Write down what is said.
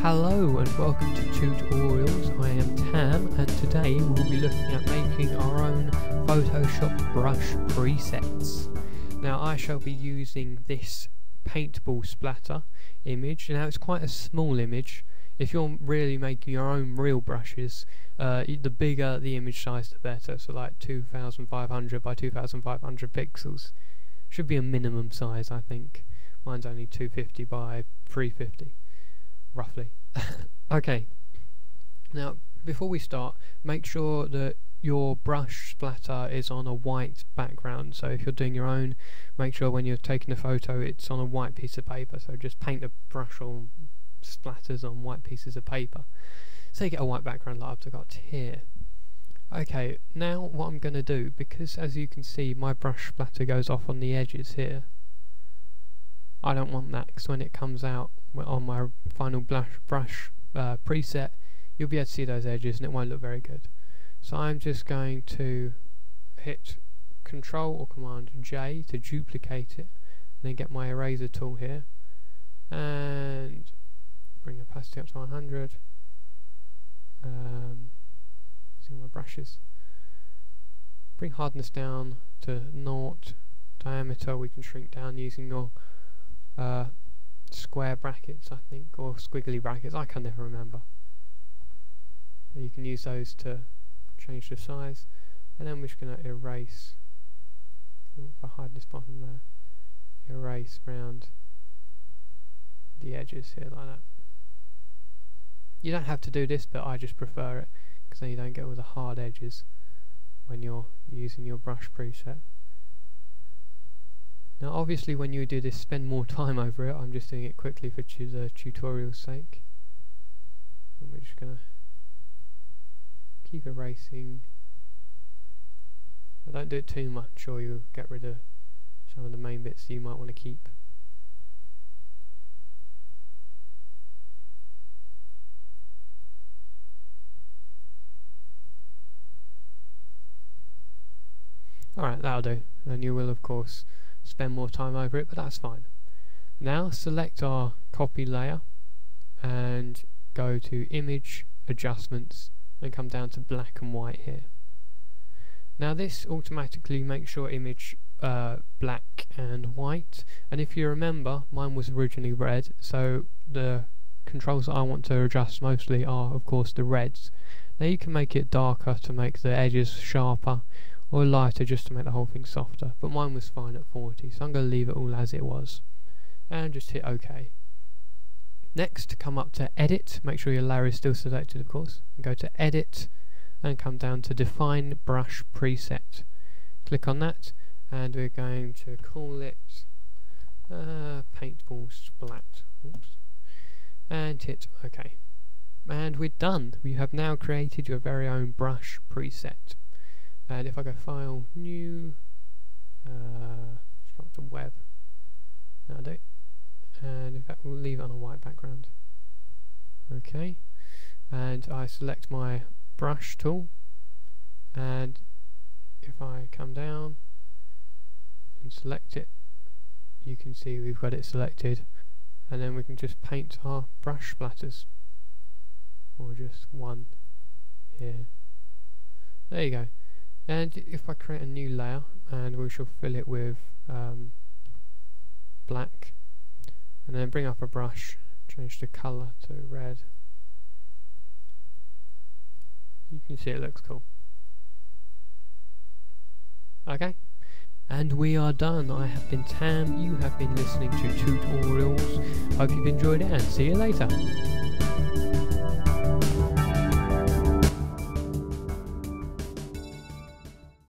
Hello and welcome to Tootorials. I am Tam and today we'll be looking at making our own Photoshop brush presets. Now I shall be using this paintball splatter image. Now it's quite a small image. If you're really making your own real brushes, the bigger the image size the better, so like 2500 by 2500 pixels. Should be a minimum size, I think. Mine's only 250 by 350. Roughly. Okay, now before we start, make sure that your brush splatter is on a white background. So if you're doing your own, make sure when you're taking a photo it's on a white piece of paper. So just paint the brush or splatters on white pieces of paper so you get a white background like I've got here. Okay, now what I'm going to do, because as you can see my brush splatter goes off on the edges here, I don't want that, because when it comes out on my final brush preset, you'll be able to see those edges and it won't look very good. So I'm just going to hit Control or Command J to duplicate it, and then get my eraser tool here and bring opacity up to 100. See all my brushes. Bring hardness down to 0. Diameter we can shrink down using your square brackets, I think, or squiggly brackets. I can never remember. You can use those to change the size, and then we're just going to erase. If I hide this bottom there, erase round the edges here like that. You don't have to do this, but I just prefer it because then you don't get all the hard edges when you're using your brush preset. Now obviously when you do this, spend more time over it. I'm just doing it quickly for the tutorial's sake. And we're just going to keep erasing. But don't do it too much or you'll get rid of some of the main bits that you might want to keep. Alright, that'll do. And you will of course spend more time over it, but that's fine. Now select our copy layer and go to Image Adjustments and come down to black and white here. Now this automatically makes your image black and white, and if you remember, mine was originally red, so the controls that I want to adjust mostly are of course the reds. Now you can make it darker to make the edges sharper, or lighter just to make the whole thing softer, but mine was fine at 40, so I'm going to leave it all as it was and just hit OK. Next, come up to Edit, make sure your layer is still selected of course, and go to Edit and come down to Define Brush Preset. Click on that and we're going to call it Paintball Splat. Oops. And hit OK. And we're done. We have now created your very own brush preset. And if I go File, New, go to Web, that'll do. And in fact we'll leave it on a white background. Okay, and I select my brush tool, and if I come down and select it, you can see we've got it selected, and then we can just paint our brush splatters, or just one here. There you go. And if I create a new layer, and we shall fill it with black, and then bring up a brush, change the colour to red, you can see it looks cool. Okay, and we are done. I have been Tam, you have been listening to Tootorials. Hope you've enjoyed it, and see you later.